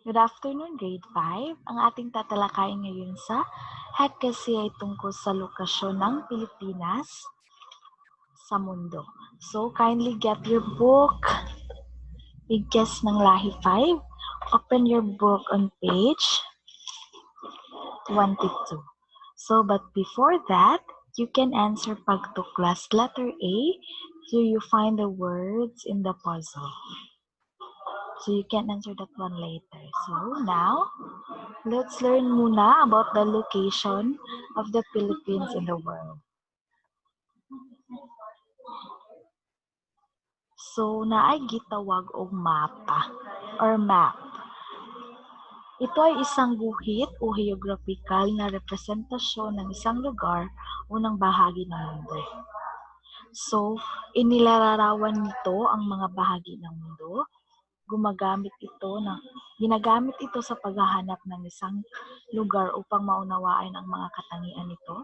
Good afternoon, grade 5. Ang ating tatalakayin ngayon sa HEC ay tungkol sa lokasyon ng Pilipinas sa mundo. So, kindly get your book, Bigkes ng Lahi 5. Open your book on page 22. So, but before that, you can answer pagtuklas letter A. Do you find the words in the puzzle? So you can answer that one later. So now, let's learn muna about the location of the Philippines in the world. So, naay gitawag og mapa or map. Ito ay isang guhit o geographical na representasyon ng isang lugar o ng bahagi ng mundo. So, inilalarawan nito ang mga bahagi ng mundo. Ginagamit ito sa paghahanap ng isang lugar upang maunawaan ang mga katangian nito.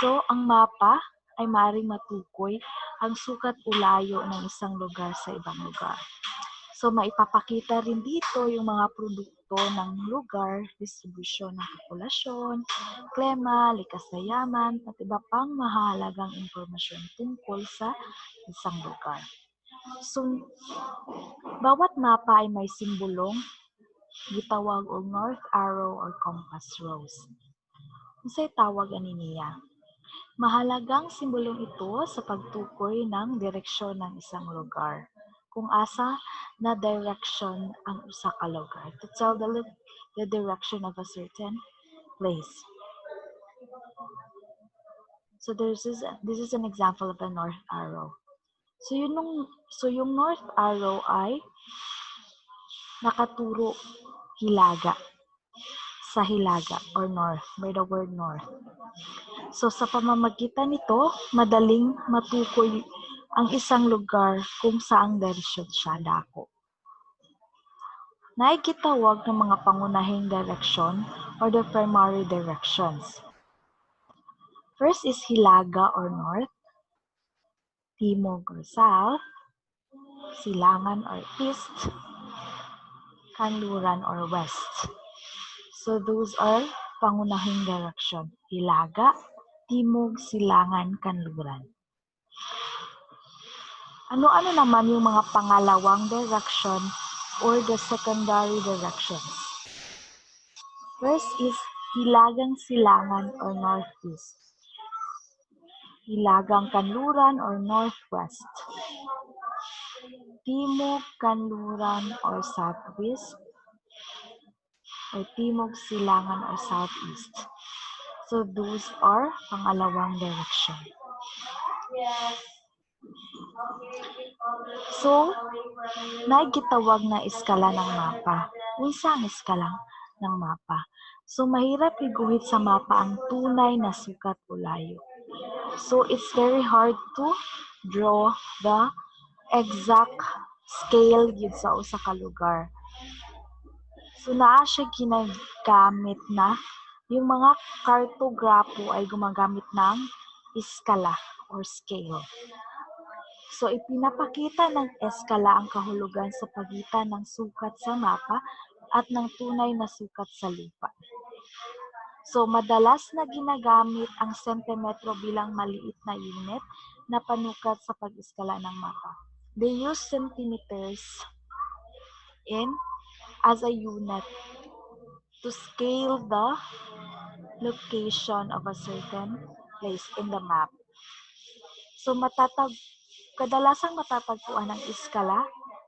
So, ang mapa ay maaaring matukoy ang sukat o layo ng isang lugar sa ibang lugar. So, maipapakita rin dito yung mga produkto ng lugar, distribusyon ng populasyon, klima, likas na yaman, at iba pang mahalagang impormasyon tungkol sa isang lugar. So, bawat mapa ay may simbolong gitawag og north arrow or compass rose. Unsay tawag ani niya? Mahalagang simbolong ito sa pagtukoy ng direksyon ng isang lugar. Kung asa na direction ang usa ka lugar, to tell the direction of a certain place. So this is an example of a north arrow. So yung north arrow ay nakaturo hilaga, sa hilaga or north, by the word north. So sa pamamagitan nito, madaling matukoy ang isang lugar kung saang direksyon siya dako. Naigitawag ng mga pangunahing direksyon or the primary directions. First is hilaga or north, timog or south, silangan or east, kanluran or west. So those are pangunahing direction. Hilaga, timog, silangan, kanluran. Ano-ano naman yung mga pangalawang direction or the secondary directions? First is hilagang silangan or northeast. Hilagang kanluran or northwest. Timog kanluran or southwest. Or timog silangan or southeast. So those are pangalawang direction. So, naigitawag na iskala ng mapa. Unsa ang iskala ng mapa? So, mahirap iguhit sa mapa ang tunay na sukat o layo. So, it's very hard to draw the exact scale yun sa usa ka lugar. So, naa siya ginagamit na yung mga kartograpo ay gumagamit ng iskala or scale. So, ipinapakita ng eskala ang kahulugan sa pagitan ng sukat sa mapa at ng tunay na sukat sa lupa. So, madalas na ginagamit ang sentimetro bilang maliit na unit na panukat sa pag-iskala ng mapa. They use centimeters as a unit to scale the location of a certain place in the map. So, kadalasang matatagpuan ang iskala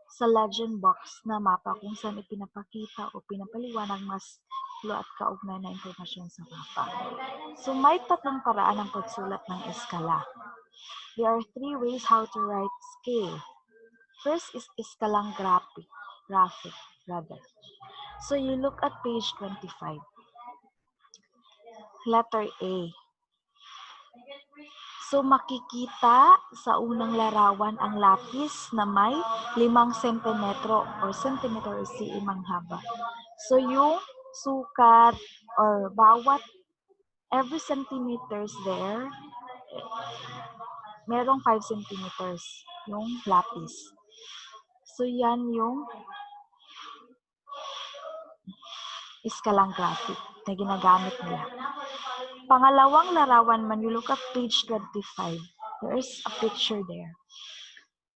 sa legend box na mapa kung saan ipinapakita o pinapaliwanag mas tulo at kaugnay na impormasyon sa mapa. So, may tatlong paraan ng pagsulat ng iskala. There are 3 ways how to write scale. First is iskalang graphic rather. So, you look at page 25. Letter A. So, makikita sa unang larawan ang lapis na may 5 sentimetro or centimeter or cm haba. So, yung sukat or every centimeters there, merong 5 centimeters yung lapis. So, yan yung iskalang graphic na ginagamit nila. Pangalawang larawan, when you look at page 25, there is a picture there.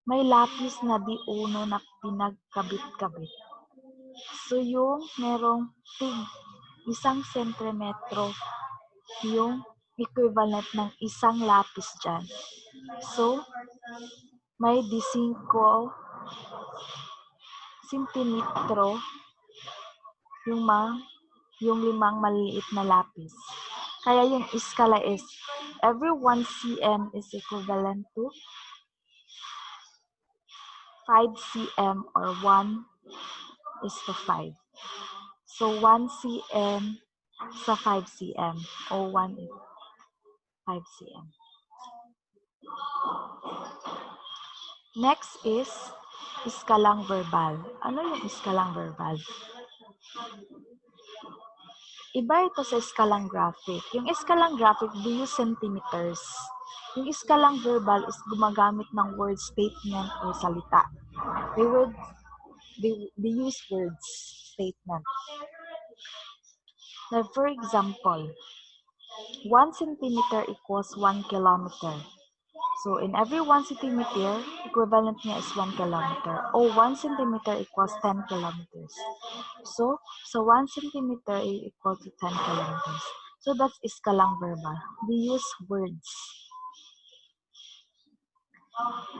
May lapis na di uno na pinagkabit-kabit. So yung merong 1 sentimetro yung equivalent ng isang lapis dyan. So, may 15 sentimetro yung 5 maliliit na lapis. Kaya yung iskala is every 1 cm is equivalent to 5 cm or 1:5. So 1 cm sa 5 cm o 1 is 5 cm. Next is iskalang verbal. Ano yung iskalang verbal? Iba ito sa iskalang graphic. Yung iskalang graphic, they use centimeters. Yung iskalang verbal is gumagamit ng word statement o salita. They use words statement. Now, for example, 1 centimeter equals 1 kilometer. So, in every 1 centimeter, equivalent niya is 1 kilometer. O 1 centimeter equals 10 kilometers. So 1 centimeter is equal to 10 kilometers. So, that's iskalang verbal. We use words.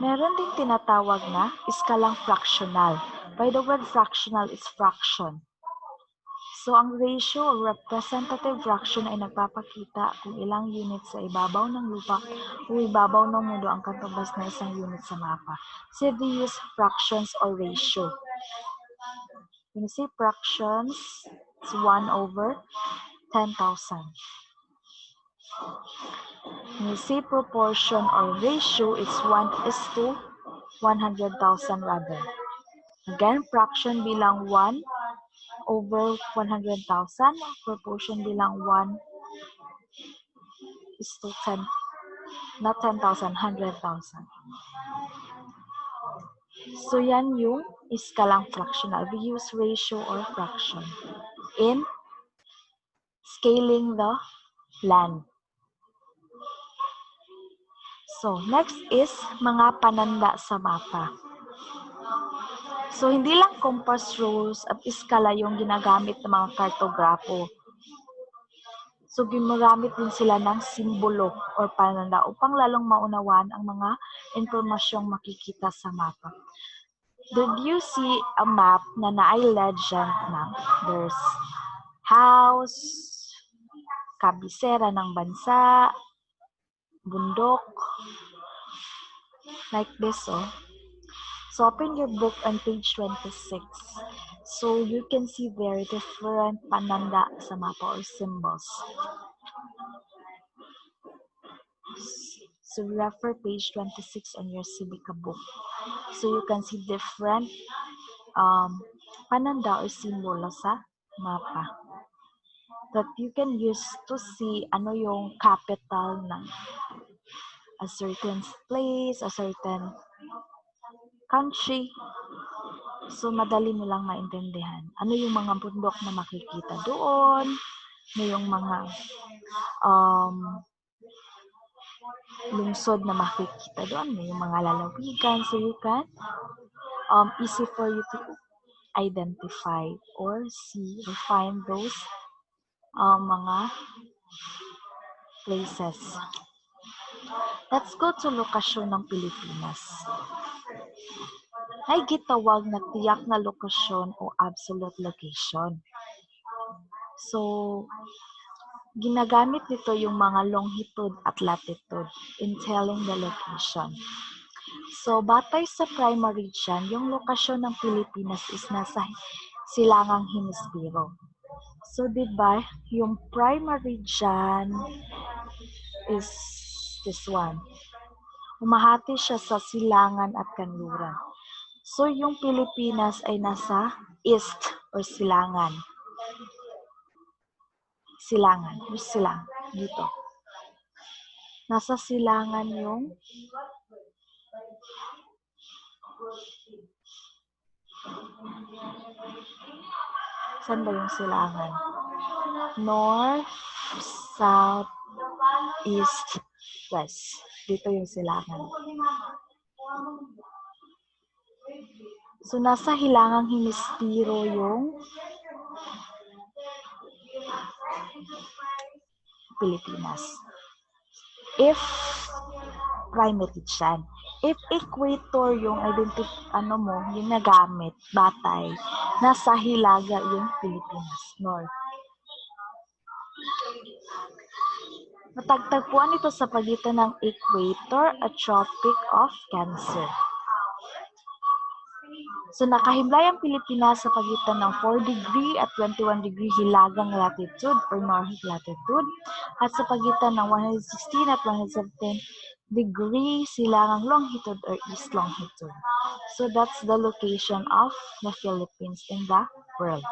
Meron din tinatawag na iskalang fractional. By the word fractional, it's fraction. So, ang ratio o representative fraction ay nagpapakita kung ilang unit sa ibabaw ng lupa o ibabaw ng mundo ang katubas na isang unit sa mapa. So, they use fractions or ratio. When you say fractions, it's 1/10,000. When you say proportion or ratio, it's 1:100,000 rather. Again, fraction bilang 1/100,000, proportion bilang 1:10, not 10,000, 100,000. So, yan yung iskalang fractional. We use ratio or fraction in scaling the land. So, next is mga pananda sa mapa. So, hindi lang compass rules at iskala yung ginagamit ng mga kartografo. So, ginagamit din sila ng simbolo or pananda upang lalong maunawaan ang mga impormasyong makikita sa mapa. Did you see a map na naay legend na there's house, kabisera ng bansa, bundok, like this, oh. So, open your book on page 26. So, you can see there different pananda sa mapa or symbols. So, refer page 26 on your Civica book. So, you can see different pananda or simbolo sa mapa that you can use to see ano yung capital ng a certain place, a certain country. So, madali nilang maintindihan. Ano yung mga bundok na makikita doon, ano yung mga lungsod na makikita doon, ano yung mga lalawigan. So, you can easy for you to identify or see or find those mga places. Let's go to lokasyon ng Pilipinas. Ay gitawag na tiyak na lokasyon o absolute location. So, ginagamit nito yung mga longitude at latitude in telling the location. So, batay sa primary dyan, yung lokasyon ng Pilipinas is nasa silangang hemisfero. So, diba, yung primary dyan is this one. Umahati siya sa silangan at kanluran. So, yung Pilipinas ay nasa east or silangan. Silangan. Yung silang. Dito. Nasa silangan yung saan ba yung silangan? north, south, east, west. Dito yung silangan. So, nasa hilangang hemisfero yung Pilipinas. If primary dyan. If equator yung yung nagamit, batay, nasa hilaga yung Pilipinas, north. Matagtagpuan ito sa pagitan ng equator at Tropic of Cancer. So, nakahimlay ang Pilipinas sa pagitan ng 4 degree at 21 degree hilagang latitude or north latitude at sa pagitan ng 116 at 117 degree silangang longitude or east longitude. So, that's the location of the Philippines in the world.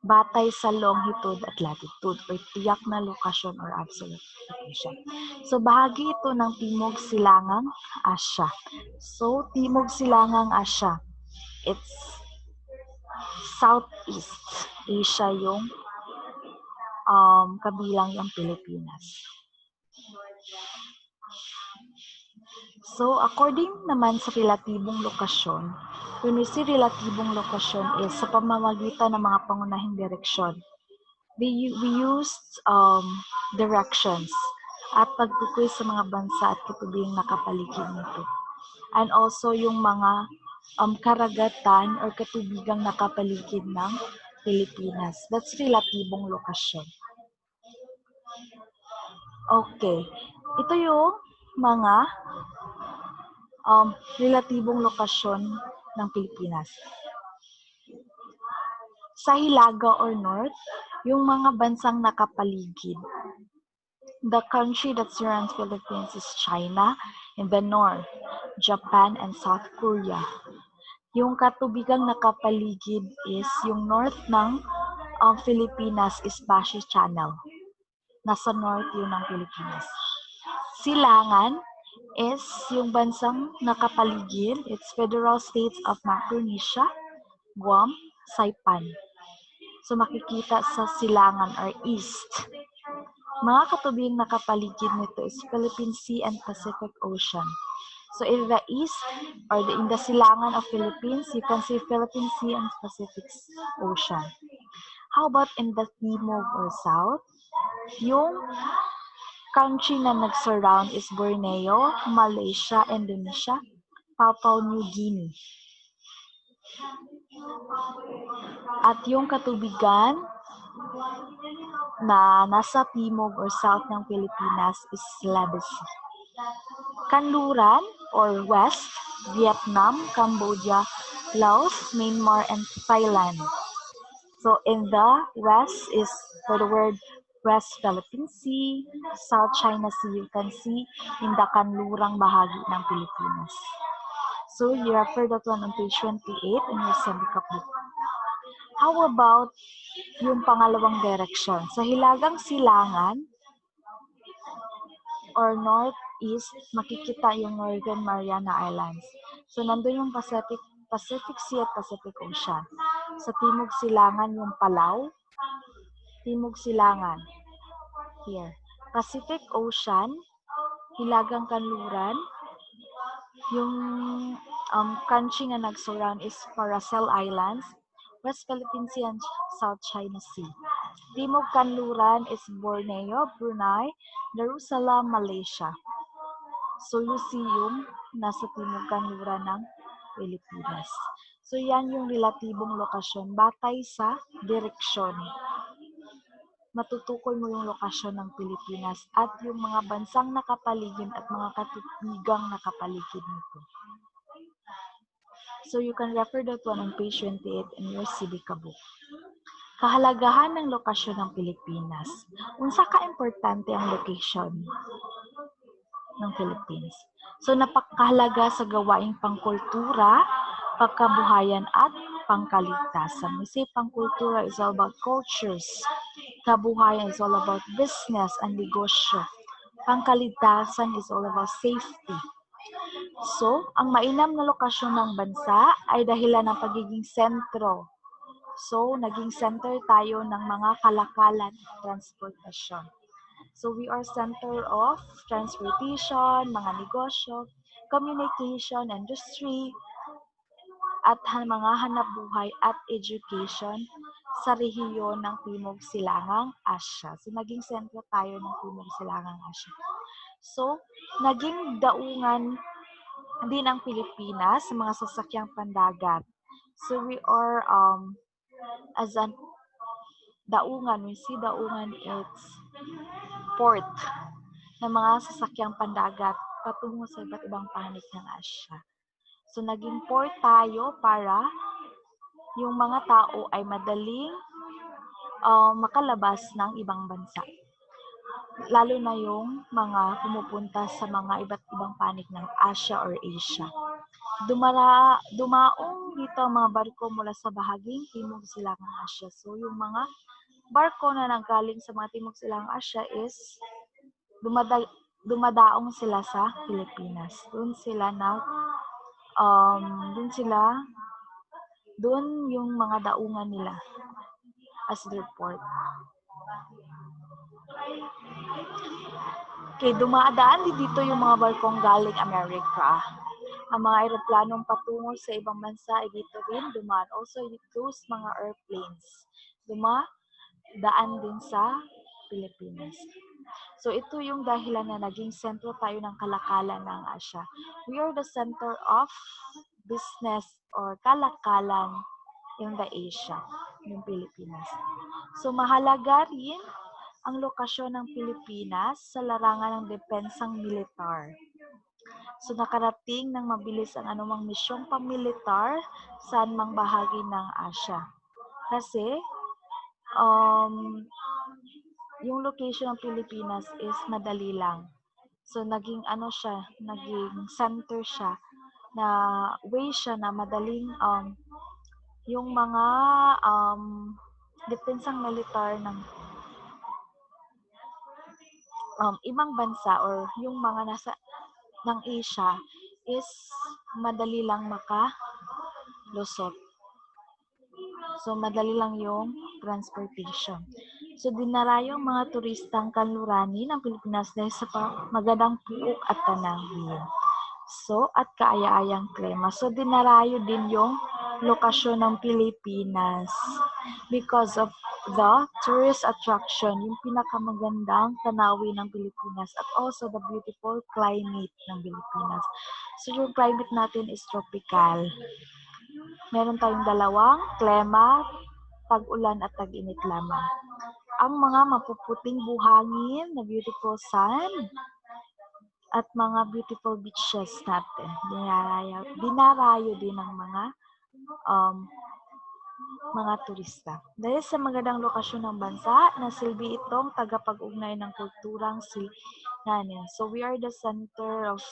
Batay sa longitude at latitude or tiyak na lokasyon or absolute location. So, bahagi ito ng Timog Silangang Asya. So, Timog Silangang Asya, it's Southeast Asia yung kabilang yung Pilipinas. So, according naman sa relatibong lokasyon, when we say relatibong lokasyon is sa pamamagitan ng mga pangunahing direksyon. We used directions at pagtukoy sa mga bansa at katubing nakapaligid nito. And also yung mga karagatan or katubigang nakapaligid ng Pilipinas. That's relatibong lokasyon. Okay. Ito yung mga relatibong lokasyon ng Pilipinas. Sa hilaga or north, yung mga bansang nakapaligid. The country that surrounds Philippines is China. In the north, Japan and South Korea. Yung katubigang nakapaligid is yung north ng Pilipinas is Bashi Channel. Nasa north yun ng Pilipinas. Silangan is yung bansang nakapaligid. It's Federal States of Micronesia, Guam, Saipan. So, makikita sa silangan or east. Mga katubing nakapaligid nito is Philippine Sea and Pacific Ocean. So, in the east or in the silangan of Philippines, you can see Philippine Sea and Pacific Ocean. How about in the Timog or south? Yung country na nag-surround is Borneo, Malaysia, Indonesia, Papua New Guinea. At yung katubigan na nasa timog or south ng Pilipinas is Sulawesi. Kanluran or west, Vietnam, Cambodia, Laos, Myanmar, and Thailand. So in the west is for the word West Philippine Sea, South China Sea, you can see in the kanlurang bahagi ng Pilipinas. So you refer that one on page 28 in your syndicate book. How about yung pangalawang direction? Sa hilagang silangan or northeast, makikita yung Northern Mariana Islands. So nandun yung Pacific Sea at Pacific Ocean. Sa timog silangan yung Palau, timog silangan. Here. Pacific Ocean, hilagang kanluran. Yung country nga nag-surround is Paracel Islands, West Philippine Sea and South China Sea. Timog kanluran is Borneo, Brunei, Darussalam, Malaysia. So you see yung nasa timog kanluran ng Pilipinas. So yan yung relatibong lokasyon batay sa direksyon. Matutukoy mo yung lokasyon ng Pilipinas at yung mga bansang nakapaligid at mga katubigang nakapaligid nito. So you can refer that one on page 28 in your Civica book. Kahalagahan ng lokasyon ng Pilipinas. Unsa ka importante ang location ng Philippines? So napakahalaga sa gawaing pangkultura, pagkabuhayan at pangkaligtasan. We say pangkultura is all about cultures. Kabuhayan is all about business and negosyo. Pangkaligtasan is all about safety. So, ang mainam na lokasyon ng bansa ay dahilan ng pagiging sentro So, naging center tayo ng mga kalakalan at transportasyon. So, we are center of transportation, mga negosyo, communication, industry, at mga hanapbuhay at education sa rehiyon ng Timog Silangang Asya. So, naging sentro tayo ng Timog Silangang Asya. So, naging daungan din ang Pilipinas sa mga sasakyang pandagat. So, we are, as an daungan, we see daungan, it's port ng mga sasakyang pandagat patungo sa iba't ibang panig ng Asya. So, naging port tayo para yung mga tao ay madaling makalabas ng ibang bansa. Lalo na yung mga pumupunta sa mga iba't ibang panig ng Asya or Asia. Dumaong dito ang mga barko mula sa bahaging Timog Silangang Asya. So, yung mga barko na nanggaling sa mga Timog Silangang Asya is dumadaong sila sa Pilipinas. Doon yung mga daungan nila as their port. Okay, dumadaan din dito yung mga barkong galing Amerika. Ang mga aeroplanong patungo sa ibang bansa ay dito rin dumaan. Also, those mga airplanes, dumadaan din sa Pilipinas. So, ito yung dahilan na naging sentro tayo ng kalakalan ng Asya. We are the center of business or kalakalan in the Asia, yung Pilipinas. So, mahalaga rin ang lokasyon ng Pilipinas sa larangan ng depensang militar. So, nakarating ng mabilis ang anumang misyong pamilitar saan mang bahagi ng Asya. Kasi, yung location ng Pilipinas is madali lang. So, naging center siya, na way siya na madaling, yung mga depensang militar ng ibang bansa or yung mga nasa ng Asia is madali lang makalusot. So, madali lang yung transportation. So, dinarayong mga turistang kanlurani ng Pilipinas dahil sa magandang puok at tanawin. So, at kaaya-ayang klima. So, dinarayo din yung lokasyon ng Pilipinas because of the tourist attraction, yung pinakamagandang tanawin ng Pilipinas at also the beautiful climate ng Pilipinas. So, yung climate natin is tropical. Meron tayong dalawang klima, tag-ulan at tag-init lamang. Ang mga mapuputing buhangin na beautiful sun at mga beautiful beaches natin. Dinarayo din ng mga turista. Dahil sa magandang lokasyon ng bansa, nasilbi itong tagapag-ugnay ng kulturang silinanin. So we are the center of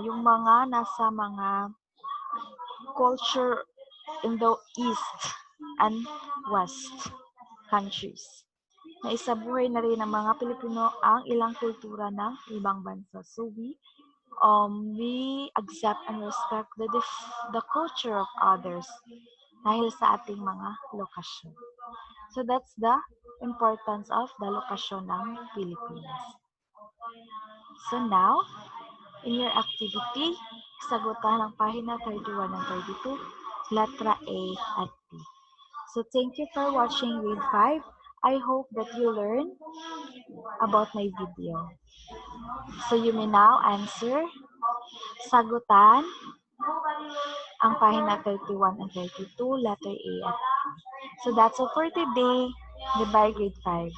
yung mga nasa mga culture in the east and west countries. Naisabuhay na rin ng mga Pilipino ang ilang kultura ng ibang bansa. So we accept and respect the culture of others dahil sa ating mga lokasyon. So that's the importance of the lokasyon ng Pilipinas. So now, in your activity, sagutan ang pahina 31 and 32, letra A at B. So thank you for watching grade 5. I hope that you learn about my video. So you may now answer, sagutan ang pahina 31 and 32, letter A at B. So that's all for today. Goodbye, grade 5.